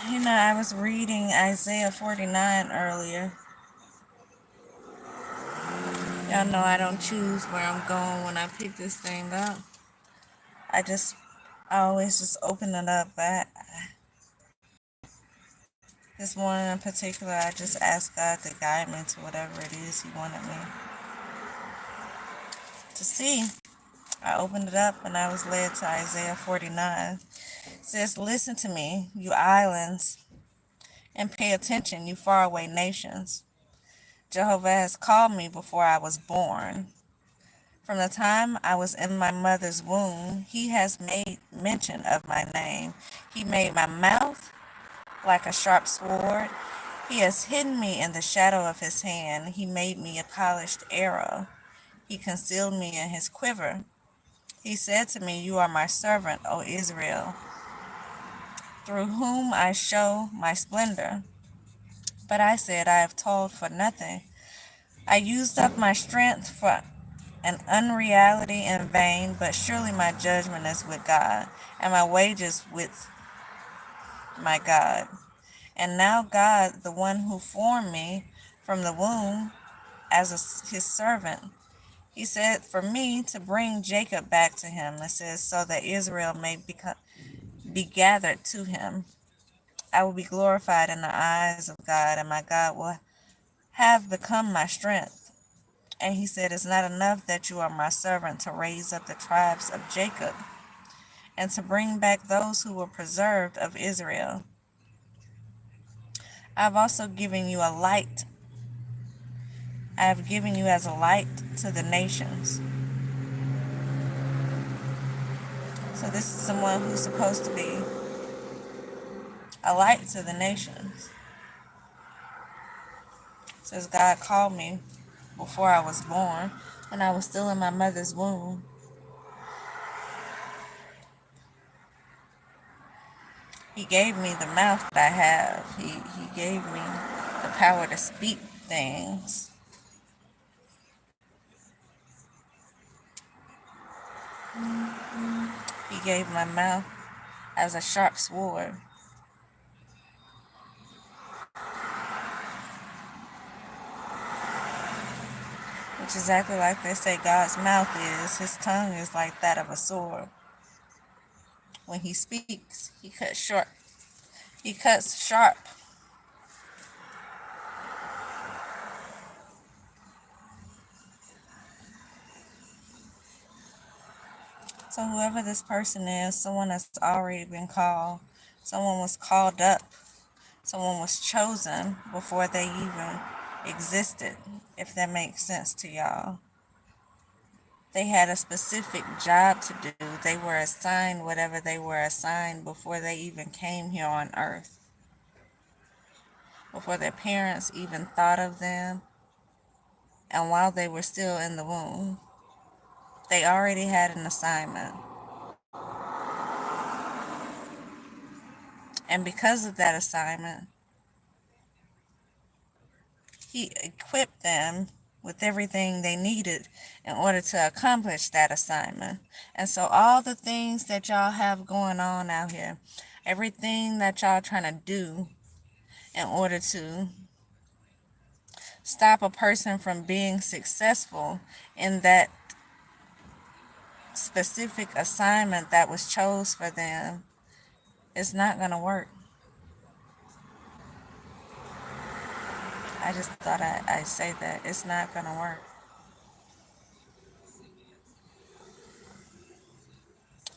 I was reading Isaiah 49 earlier. Y'all know I don't choose where I'm going when I pick this thing up. I always just open it up. But this morning in particular, I just asked God to guide me to whatever it is He wanted me to see. I opened it up and I was led to Isaiah 49. It says, "Listen to me, you islands, and pay attention, you faraway nations. Jehovah has called me before I was born. From the time I was in my mother's womb, He has made mention of my name. He made my mouth like a sharp sword. He has hidden me in the shadow of His hand. He made me a polished arrow. He concealed me in His quiver. He said to me, 'You are my servant, O Israel, through whom I show my splendor.' But I said, 'I have toiled for nothing. I used up my strength for an unreality in vain, but surely my judgment is with God, and my wages with my God. And now God, the one who formed me from the womb as His servant, He said for me to bring Jacob back to Him. It says, so that Israel may be gathered to Him. I will be glorified in the eyes of God, and my God will have become my strength. And He said, it's not enough that you are my servant to raise up the tribes of Jacob and to bring back those who were preserved of Israel. I have also given you a light. I have given you as a light to the nations." So this is someone who's supposed to be a light to the nations. It says God called me before I was born, when I was still in my mother's womb. He gave me the mouth that I have. He gave me the power to speak things. He gave my mouth as a sharp sword, which is exactly like they say God's mouth is. His tongue is like that of a sword. When He speaks, He cuts short. He cuts sharp. So whoever this person is, someone that's already been called, someone was called up, someone was chosen before they even existed, if that makes sense to y'all. They had a specific job to do. They were assigned whatever they were assigned before they even came here on earth, before their parents even thought of them, and while they were still in the womb. They already had an assignment. And because of that assignment, He equipped them with everything they needed in order to accomplish that assignment. And so all the things that y'all have going on out here, everything that y'all trying to do in order to stop a person from being successful in that specific assignment that was chose for them, it's not going to work. I just thought I'd say that. It's not going to work.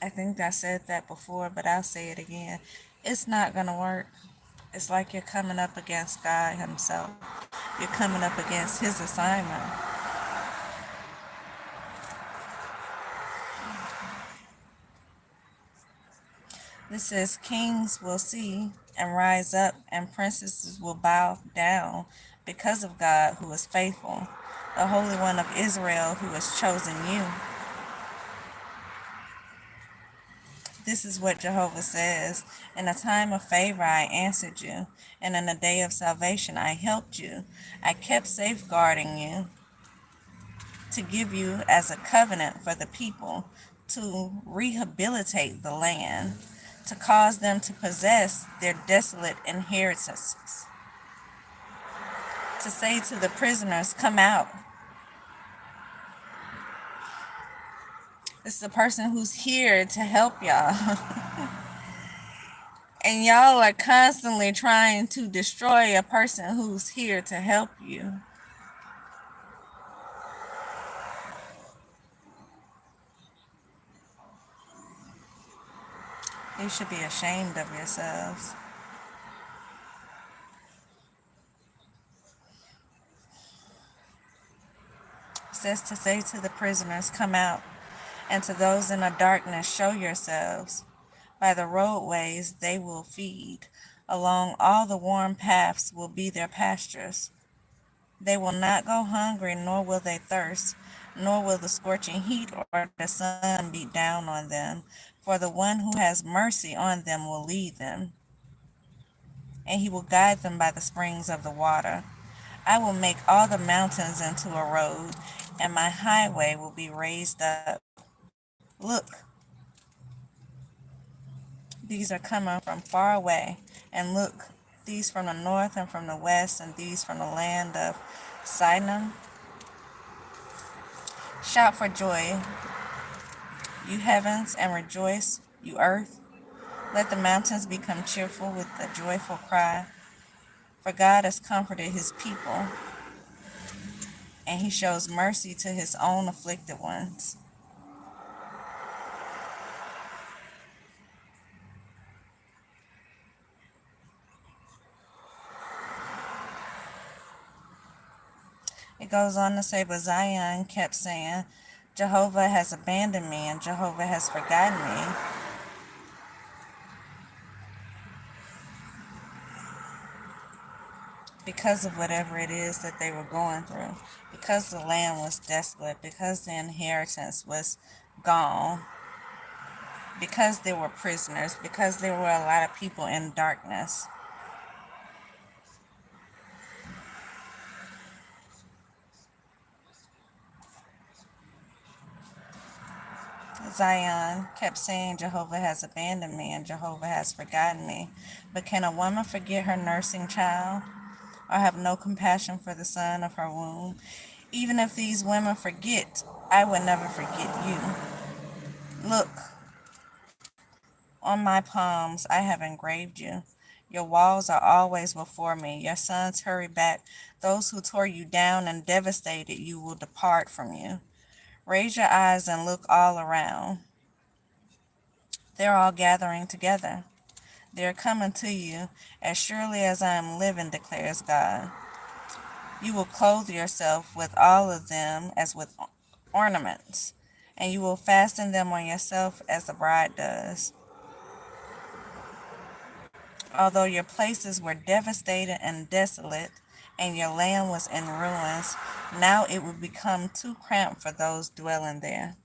I think I said that before, but I'll say it again. It's not going to work. It's like you're coming up against God Himself. You're coming up against His assignment. This says, kings will see and rise up, and princesses will bow down because of God who is faithful, the Holy One of Israel who has chosen you. This is what Jehovah says. In a time of favor I answered you, and in a day of salvation I helped you. I kept safeguarding you to give you as a covenant for the people, to rehabilitate the land. to cause them to possess their desolate inheritances, to say to the prisoners, come out. This is a person who's here to help y'all. And y'all are constantly trying to destroy a person who's here to help you. You should be ashamed of yourselves. It says to say to the prisoners, come out, and to those in the darkness, show yourselves. By the roadways they will feed. Along all the warm paths will be their pastures. They will not go hungry, nor will they thirst, nor will the scorching heat or the sun beat down on them. For the one who has mercy on them will lead them, and he will guide them by the springs of the water. I will make all the mountains into a road, and my highway will be raised up. Look, these are coming from far away, and look, these from the north and from the west, and these from the land of Sidon. Shout for joy, you heavens, and rejoice, you earth. Let the mountains become cheerful with a joyful cry. For God has comforted his people, and he shows mercy to his own afflicted ones. It goes on to say, but Zion kept saying, Jehovah has abandoned me, and Jehovah has forgotten me. Because of whatever it is that they were going through, because the land was desolate, because the inheritance was gone, because they were prisoners, because there were a lot of people in darkness. Zion kept saying, Jehovah has abandoned me and Jehovah has forgotten me. But can a woman forget her nursing child, or have no compassion for the son of her womb? Even if these women forget, I would never forget you. Look, on my palms I have engraved you. Your walls are always before me. Your sons hurry back. Those who tore you down and devastated you will depart from you. Raise your eyes and look all around. They're all gathering together. They're coming to you as surely as I am living, declares God. You will clothe yourself with all of them as with ornaments, and you will fasten them on yourself as the bride does. Although your places were devastated and desolate, and your land was in ruins, now it will become too cramped for those dwelling there.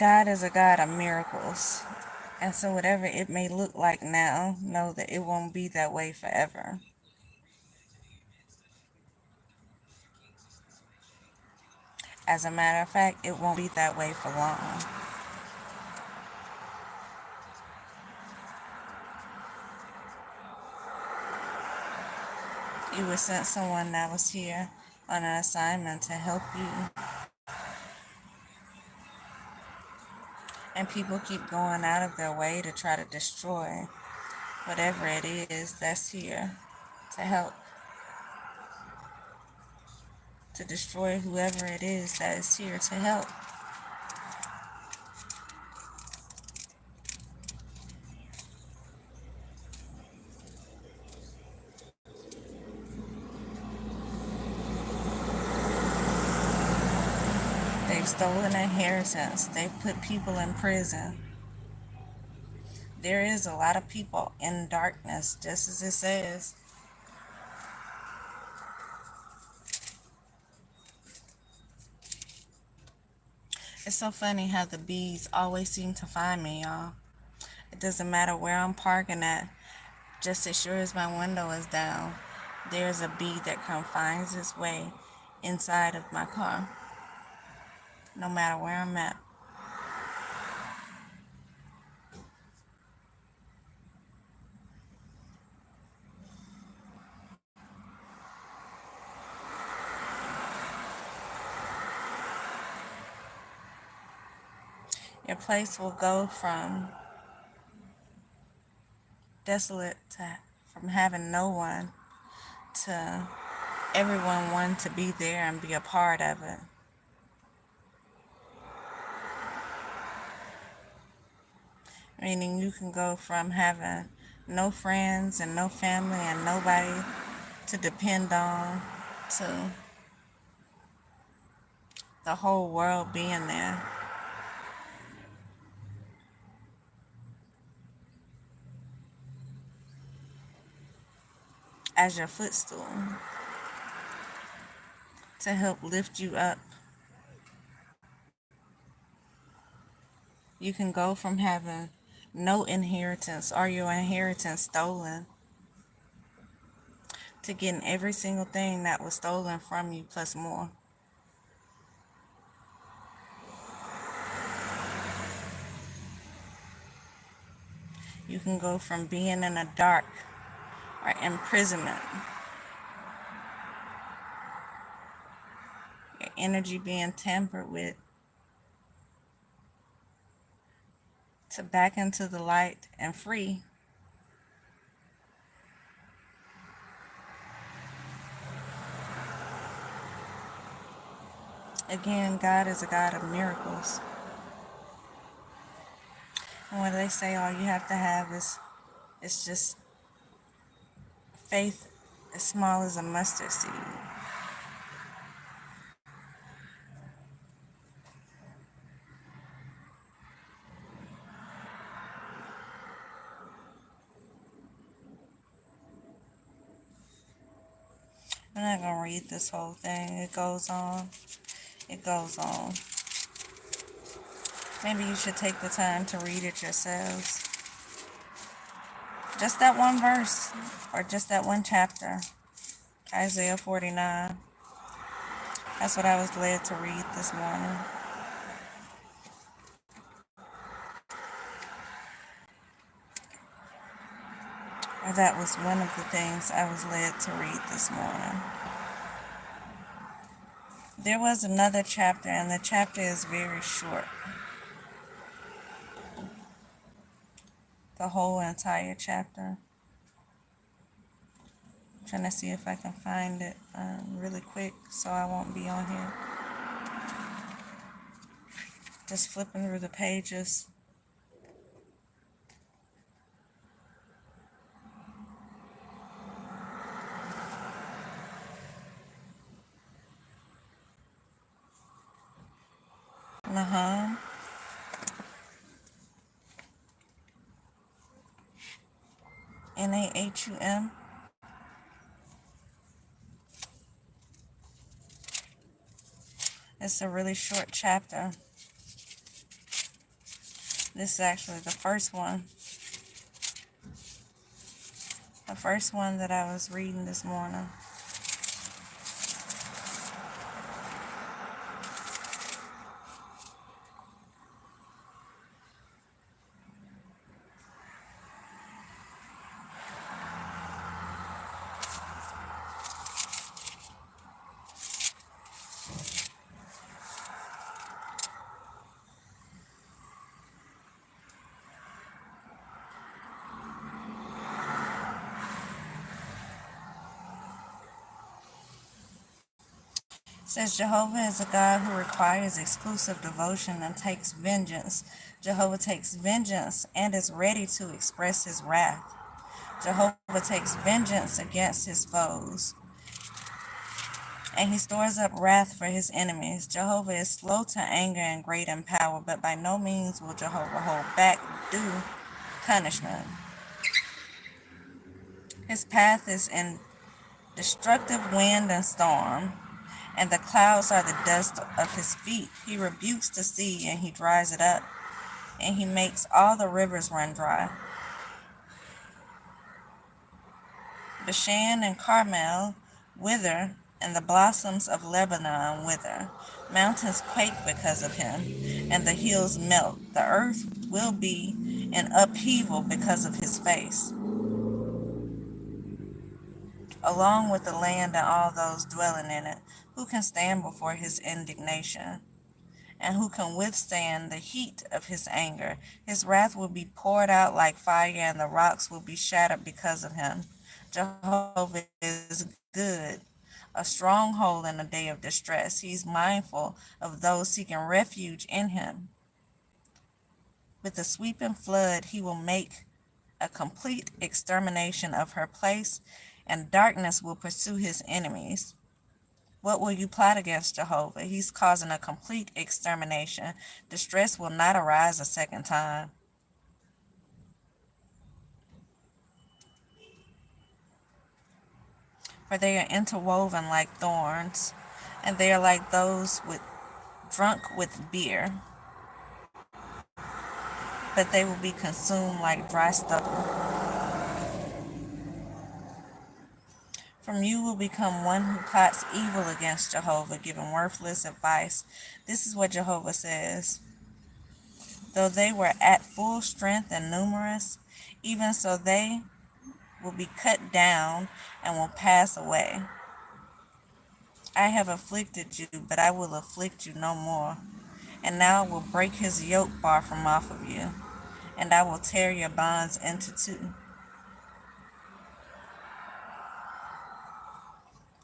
God is a God of miracles. And so, whatever it may look like now, know that it won't be that way forever. As a matter of fact, it won't be that way for long. You were sent someone that was here on an assignment to help you. And people keep going out of their way to try to destroy whatever it is that's here to help, to destroy whoever it is that is here to help. They've stolen inheritance. They've put people in prison. There is a lot of people in darkness, just as it says. It's so funny how the bees always seem to find me, y'all. It doesn't matter where I'm parking at, just as sure as my window is down. There's a bee that finds its way inside of my car, no matter where I'm at. Your place will go from desolate to from having no one to everyone wanting to be there and be a part of it. Meaning you can go from having no friends and no family and nobody to depend on to the whole world being there as your footstool to help lift you up. You can go from having no inheritance or your inheritance stolen to getting every single thing that was stolen from you plus more. You can go from being in a dark or imprisonment, your energy being tampered with, to back into the light and free. Again, God is a God of miracles. And when they say all you have to have is it's just faith as small as a mustard seed. I'm not gonna read this whole thing. It goes on. It goes on. Maybe you should take the time to read it yourselves. Just that one verse or just that one chapter. Isaiah 49. That's what I was led to read this morning. Or that was one of the things I was led to read this morning. There was another chapter, and the chapter is very short. The whole entire chapter. I'm trying to see if I can find it really quick so I won't be on here. Just flipping through the pages. Nahum. Nahum. It's a really short chapter. This is actually the first one. The first one that I was reading this morning. It says Jehovah is a God who requires exclusive devotion and takes vengeance. Jehovah takes vengeance and is ready to express his wrath. Jehovah takes vengeance against his foes, and he stores up wrath for his enemies. Jehovah is slow to anger and great in power, but by no means will Jehovah hold back due punishment. His path is in destructive wind and storm, and the clouds are the dust of his feet. He rebukes the sea, and he dries it up, and he makes all the rivers run dry. Bashan and Carmel wither, and the blossoms of Lebanon wither. Mountains quake because of him, and the hills melt. The earth will be in upheaval because of his face, along with the land and all those dwelling in it. Who can stand before his indignation? And who can withstand the heat of his anger? His wrath will be poured out like fire, and the rocks will be shattered because of him. Jehovah is good, a stronghold in a day of distress. He's mindful of those seeking refuge in him. With a sweeping flood, he will make a complete extermination of her place, and darkness will pursue his enemies. What will you plot against Jehovah? He's causing a complete extermination. Distress will not arise a second time. For they are interwoven like thorns, and they are like those drunk with beer, but they will be consumed like dry stubble. From you will become one who plots evil against Jehovah, giving worthless advice. This is what Jehovah says. Though they were at full strength and numerous, even so they will be cut down and will pass away. I have afflicted you, but I will afflict you no more. And now I will break his yoke bar from off of you, and I will tear your bonds into two.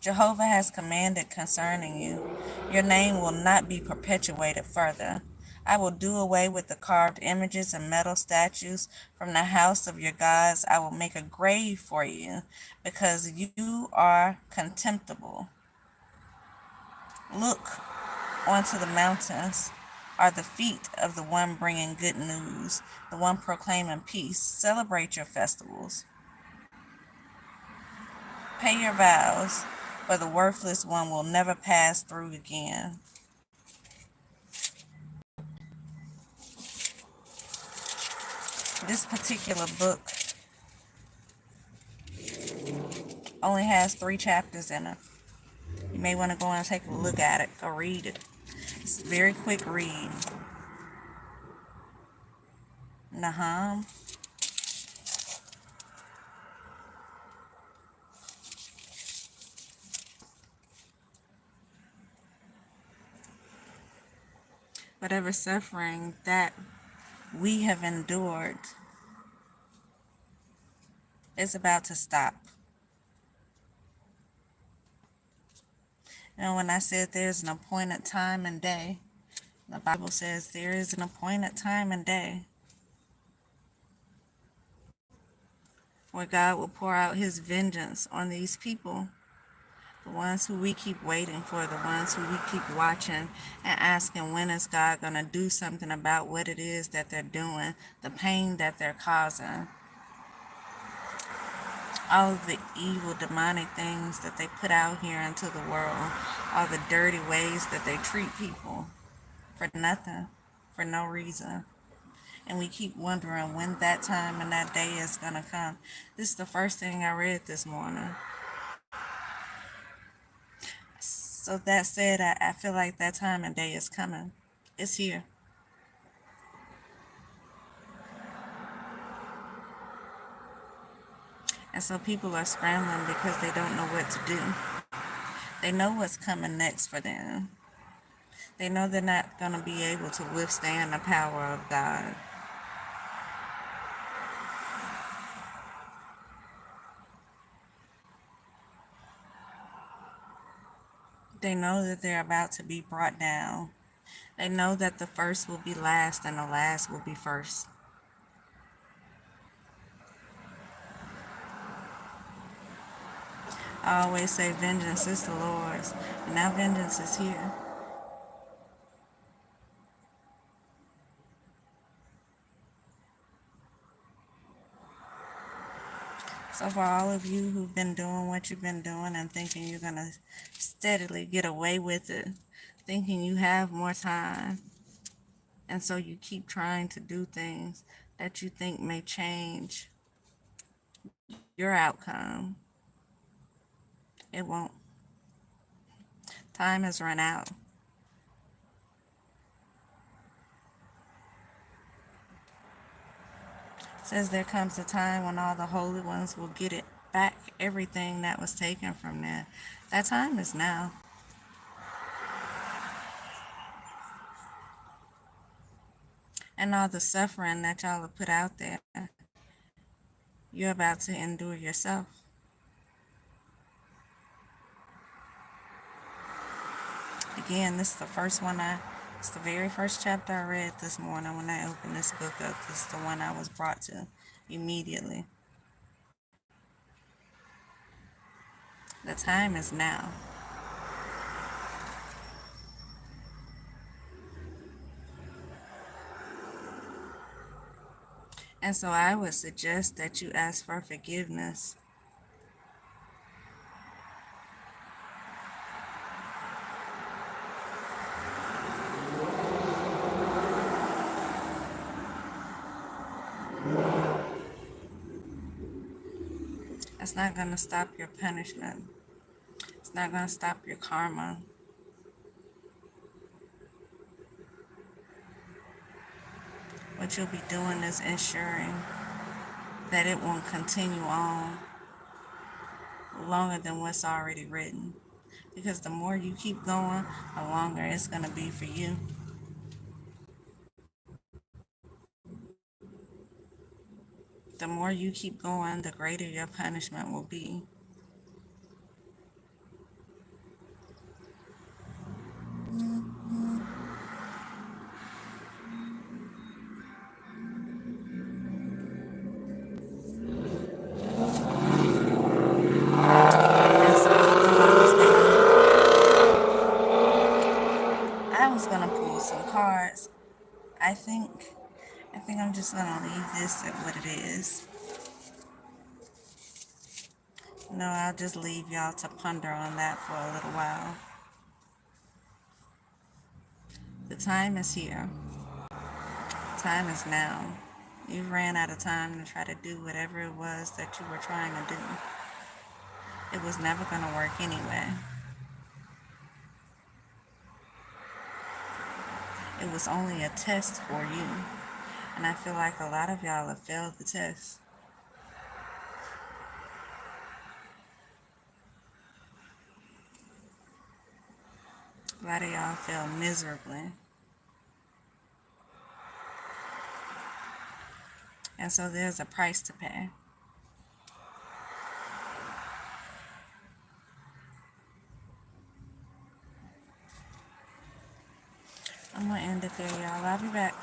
Jehovah has commanded concerning you. Your name will not be perpetuated further. I will do away with the carved images and metal statues from the house of your gods. I will make a grave for you, because you are contemptible. Look onto the mountains are the feet of the one bringing good news, the one proclaiming peace. Celebrate your festivals. Pay your vows, for the worthless one will never pass through again. This particular book only has 3 chapters in it. You may want to go and take a look at it or read it. It's a very quick read. Nahum. Whatever suffering that we have endured is about to stop. When I said there's an appointed time and day, the Bible says there is an appointed time and day where God will pour out his vengeance on these people, the ones who we keep waiting for, the ones who we keep watching and asking, when is God going to do something about what it is that they're doing, the pain that they're causing, all of the evil, demonic things that they put out here into the world, all the dirty ways that they treat people for nothing, for no reason. And we keep wondering when that time and that day is going to come. This is the first thing I read this morning. So that said, I feel like that time and day is coming. It's here. And so people are scrambling because they don't know what to do. They know what's coming next for them. They know they're not going to be able to withstand the power of God. They know that they're about to be brought down. They know that the first will be last and the last will be first. I always say vengeance is the Lord's, and now vengeance is here. So for all of you who've been doing what you've been doing and thinking you're going to steadily get away with it, thinking you have more time, and so you keep trying to do things that you think may change your outcome, It won't. Time has run out. It says there comes a time when all the holy ones will get it back, everything that was taken from them. That time is now. And all the suffering that y'all have put out there, you're about to endure yourself. Again, this is the first one it's the very first chapter I read this morning when I opened this book up. This is the one I was brought to immediately. The time is now. And so I would suggest that you ask for forgiveness. That's not going to stop your punishment. It's not going to stop your karma. What you'll be doing is ensuring that it won't continue on longer than what's already written. Because the more you keep going, the longer it's going to be for you. The more you keep going, the greater your punishment will be. And so I was gonna pull some cards. I think I'm just gonna leave this at what it is. No, I'll just leave y'all to ponder on that for a little while. The time is here. Time is now. You ran out of time to try to do whatever it was that you were trying to do. It was never going to work anyway. It was only a test for you. And I feel like a lot of y'all have failed the test. A lot of y'all failed miserably. And so there's a price to pay. I'm going to end it there, y'all. I'll be back.